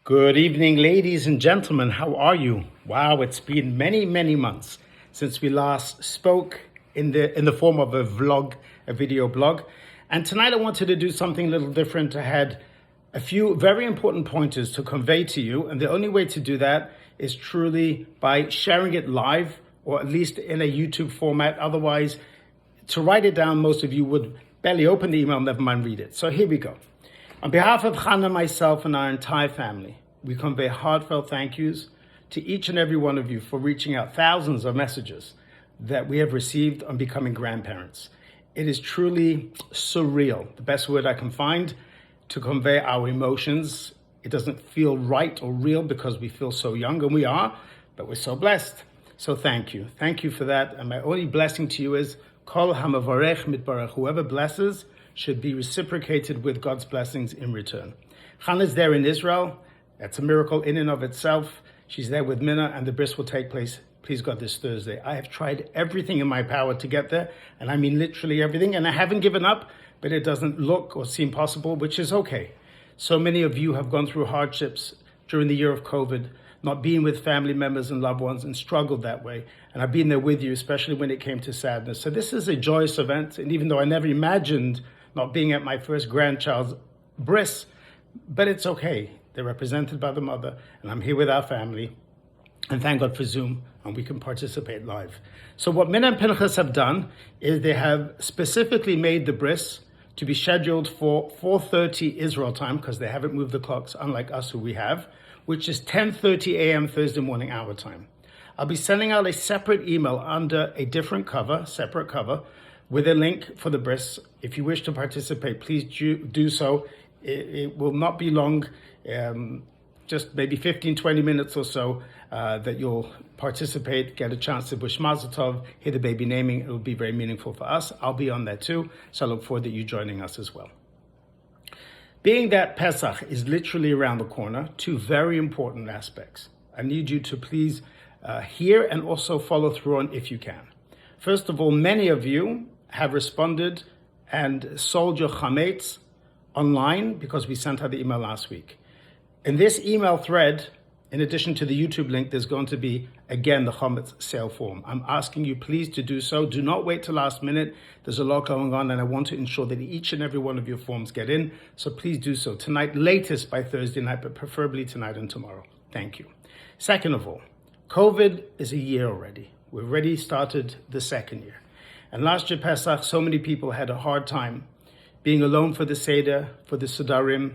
Good evening, ladies and gentlemen. How are you? Wow, it's been many, many months since we last spoke in the form of a vlog, a video blog. And tonight I wanted to do something a little different. I had a few very important pointers to convey to you, and the only way to do that is truly by sharing it live, or at least in a YouTube format. Otherwise, to write it down, most of you would barely open the email, never mind read it. So here we go. On behalf of Hannah, myself, and our entire family, we convey heartfelt thank yous to each and every one of you for reaching out thousands of messages that we have received on becoming grandparents. It is truly surreal, the best word I can find to convey our emotions. It doesn't feel right or real because we feel so young, and we are, but we're so blessed. So thank you. Thank you for that. And my only blessing to you is, Kol hamavarech mitbarach, whoever blesses should be reciprocated with God's blessings in return. Hannah's there in Israel. That's a miracle in and of itself. She's there with Minna, and the bris will take place, please God, this Thursday. I have tried everything in my power to get there, and I mean literally everything, and I haven't given up, but it doesn't look or seem possible, which is okay. So many of you have gone through hardships during the year of COVID, not being with family members and loved ones, and struggled that way. And I've been there with you, especially when it came to sadness. So this is a joyous event, and even though I never imagined not being at my first grandchild's bris, but it's okay. They're represented by the mother, and I'm here with our family. And thank God for Zoom, and we can participate live. So what Minna and Pinchas have done is they have specifically made the bris to be scheduled for 4:30 Israel time, because they haven't moved the clocks, unlike us who we have, which is 10:30 a.m. Thursday morning our time. I'll be sending out a separate email under a different cover, separate cover, with a link for the bris. If you wish to participate, please do so. It will not be long, just maybe 15, 20 minutes or so that you'll participate, get a chance to wish Mazel Tov, hear the baby naming. It will be very meaningful for us. I'll be on there too, so I look forward to you joining us as well. Being that Pesach is literally around the corner, two very important aspects I need you to please hear and also follow through on if you can. First of all, many of you have responded and sold your chametz online because we sent out the email last week. In this email thread, in addition to the YouTube link, there's going to be, again, the chametz sale form. I'm asking you please to do so. Do not wait till last minute. There's a lot going on, and I want to ensure that each and every one of your forms get in. So please do so tonight, latest by Thursday night, but preferably tonight and tomorrow. Thank you. Second of all, COVID is a year already. We've already started the second year. And last year, Pesach, so many people had a hard time being alone for the Seder, for the Sudarim,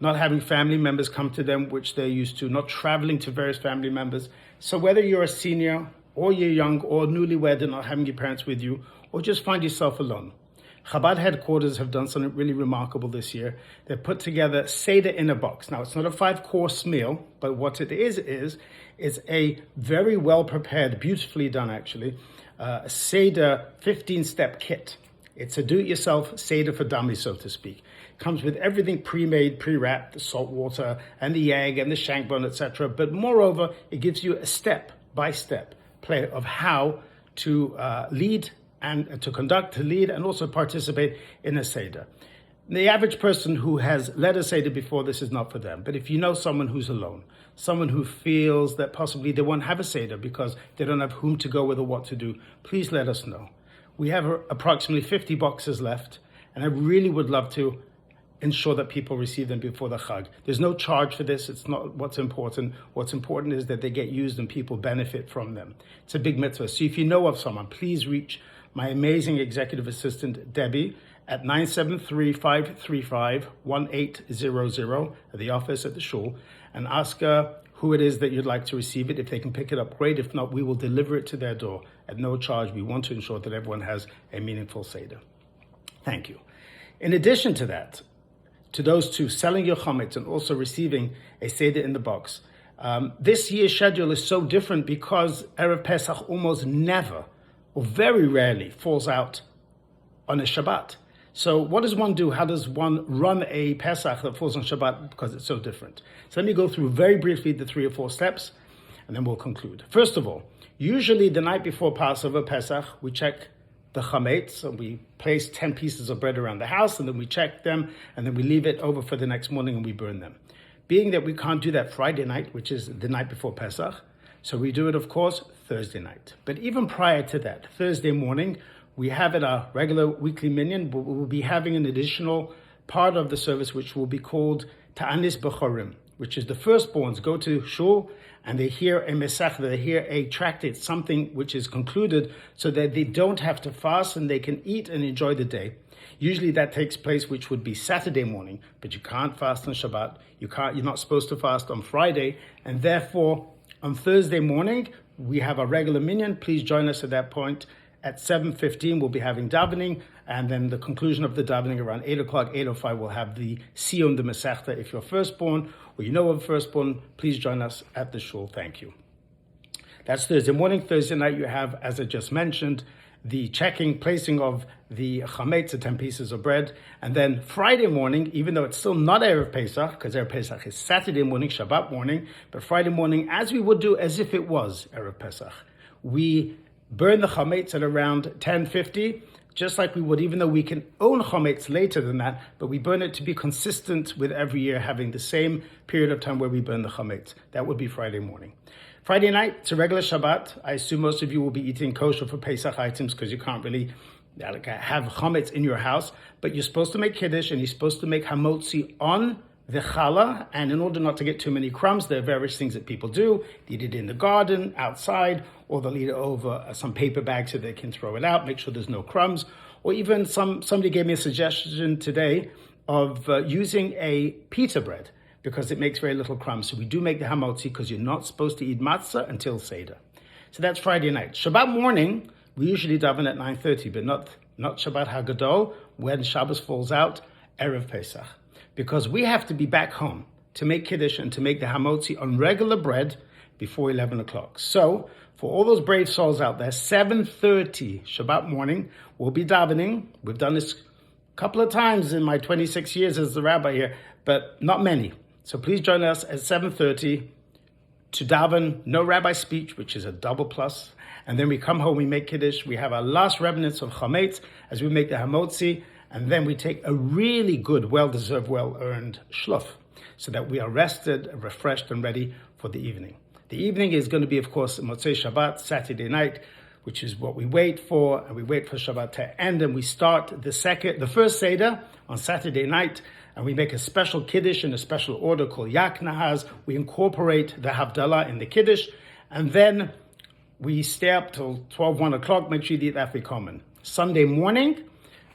not having family members come to them, which they're used to, not traveling to various family members. So whether you're a senior or you're young or newlywed and not having your parents with you, or just find yourself alone, Chabad headquarters have done something really remarkable this year. They've put together Seder in a box. Now, it's not a 5-course meal, but what it is a very well-prepared, beautifully done actually, Seder 15-step kit. It's a do-it-yourself Seder for dummies, so to speak. Comes with everything pre-made, pre-wrapped, the salt water and the egg and the shank bone, etc. But moreover, it gives you a step-by-step play of how to lead and to conduct, to lead, and also participate in a Seder. The average person who has led a Seder before, this is not for them. But if you know someone who's alone, someone who feels that possibly they won't have a Seder because they don't have whom to go with or what to do, please let us know. We have approximately 50 boxes left, and I really would love to ensure that people receive them before the Chag. There's no charge for this. It's not what's important. What's important is that they get used and people benefit from them. It's a big mitzvah. So if you know of someone, please reach my amazing executive assistant, Debbie, at 973-535-1800 at the office at the shul, and ask her who it is that you'd like to receive it. If they can pick it up, great. If not, we will deliver it to their door at no charge. We want to ensure that everyone has a meaningful Seder. Thank you. In addition to that, to those two, selling your chametz and also receiving a Seder in the box, this year's schedule is so different because Erev Pesach almost never, or very rarely, falls out on a Shabbat. So what does one do? How does one run a Pesach that falls on Shabbat because it's so different? So let me go through very briefly the 3 or 4 steps, and then we'll conclude. First of all, usually the night before Passover, Pesach, we check the chametz, and we place 10 pieces of bread around the house, and then we check them, and then we leave it over for the next morning and we burn them. being that we can't do that Friday night, which is the night before Pesach, so we do it, of course, Thursday night. But even prior to that, Thursday morning, we have at our regular weekly minyan, we'll be having an additional part of the service which will be called Ta'anis B'chorim, which is the firstborns go to shul and they hear a mesach, they hear a tractate, something which is concluded, so that they don't have to fast and they can eat and enjoy the day. Usually that takes place, which would be Saturday morning, but you can't fast on Shabbat. You're not supposed to fast on Friday, and therefore on Thursday morning we have a regular minyan. Please join us at that point. At 7:15 we'll be having davening, and then the conclusion of the davening around 8 o'clock, 8:05 we'll have the Siyum, the Masechta. If you're firstborn or you know of a firstborn, please join us at the shul. Thank you. That's Thursday morning. Thursday night you have, as I just mentioned, the placing of the chametz, the 10 pieces of bread. And then Friday morning, even though it's still not Erev Pesach, because Erev Pesach is Saturday morning, Shabbat morning, but Friday morning, as we would do as if it was Erev Pesach, we burn the chametz at around 10:50, just like we would, even though we can own chametz later than that, but we burn it to be consistent with every year having the same period of time where we burn the chametz. That would be Friday morning. Friday night, it's a regular Shabbat. I assume most of you will be eating kosher for Pesach items because you can't really have chametz in your house, but you're supposed to make kiddush and you're supposed to make hamotzi on the challah, and in order not to get too many crumbs, there are various things that people do. They eat it in the garden, outside, or they'll eat it over some paper bag so they can throw it out, make sure there's no crumbs. Or even somebody gave me a suggestion today of using a pita bread, because it makes very little crumbs. So we do make the hamotzi because you're not supposed to eat matzah until Seder. So that's Friday night. Shabbat morning, we usually daven at 9:30, but not Shabbat HaGadol, when Shabbos falls out, Erev Pesach. Because we have to be back home to make Kiddush and to make the hamotzi on regular bread before 11 o'clock. So, for all those brave souls out there, 7:30 Shabbat morning, we'll be davening. We've done this a couple of times in my 26 years as the rabbi here, but not many. So please join us at 7:30 to daven, no rabbi speech, which is a double plus. And then we come home, we make Kiddush, we have our last remnants of chametz as we make the hamotzi, and then we take a really good, well-deserved, well-earned shluff, so that we are rested, refreshed, and ready for the evening. The evening is going to be, of course, Motzei Shabbat, Saturday night, which is what we wait for, and we wait for Shabbat to end, and we start the first Seder on Saturday night, and we make a special Kiddush in a special order called Yak Nahaz. We incorporate the Havdalah in the Kiddush, and then we stay up till 12, 1 o'clock, make sure you eat Afikomen. Sunday morning,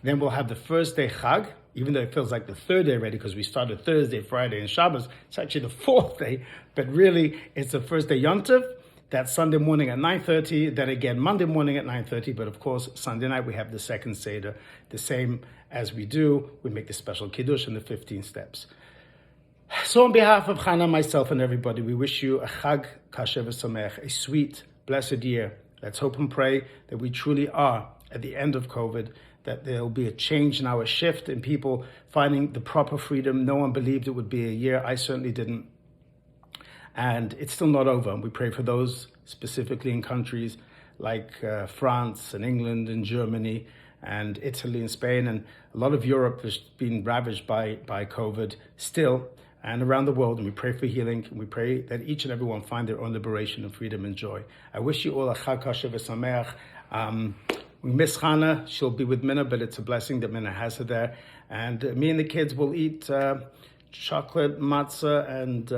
then we'll have the first day Chag, even though it feels like the third day already because we started Thursday, Friday, and Shabbos. It's actually the fourth day, but really it's the first day Yontiv. That's Sunday morning at 9:30, then again Monday morning at 9:30, but of course Sunday night we have the second Seder, the same as we do. We make the special Kiddush and the 15 steps. So on behalf of Chana, myself, and everybody, we wish you a Chag Kasher v'Samech, a sweet, blessed year. Let's hope and pray that we truly are at the end of COVID, that there will be a change now, a shift in people finding the proper freedom. No one believed it would be a year. I certainly didn't. And it's still not over. And we pray for those specifically in countries like France and England and Germany and Italy and Spain. And a lot of Europe has been ravaged by COVID still, and around the world. And we pray for healing. And we pray that each and every one find their own liberation and freedom and joy. I wish you all a Chag Kasher v'Sameach. We miss Hannah. She'll be with Minna, but it's a blessing that Minna has her there. And me and the kids will eat chocolate, matzah, and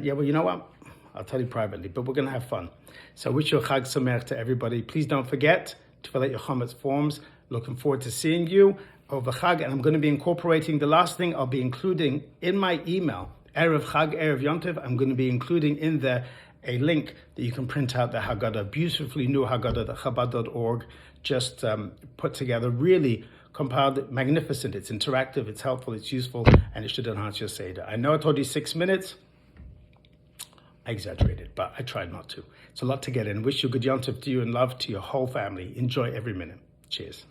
yeah, well, you know what? I'll tell you privately, but we're going to have fun. So I wish you a Chag Sameach to everybody. Please don't forget to fill out your chametz forms. Looking forward to seeing you over Chag. And I'm going to be incorporating the last thing I'll be including in my email, Erev Chag, Erev Yontiv. I'm going to be including in there a link that you can print out, the Haggadah, beautifully new Haggadah that Chabad.org just put together, really compiled, magnificent. It's interactive, it's helpful, it's useful, and it should enhance your Seder. I know I told you 6 minutes. I exaggerated, but I tried not to. It's a lot to get in. Wish you good Yom Tov to you and love to your whole family. Enjoy every minute. Cheers.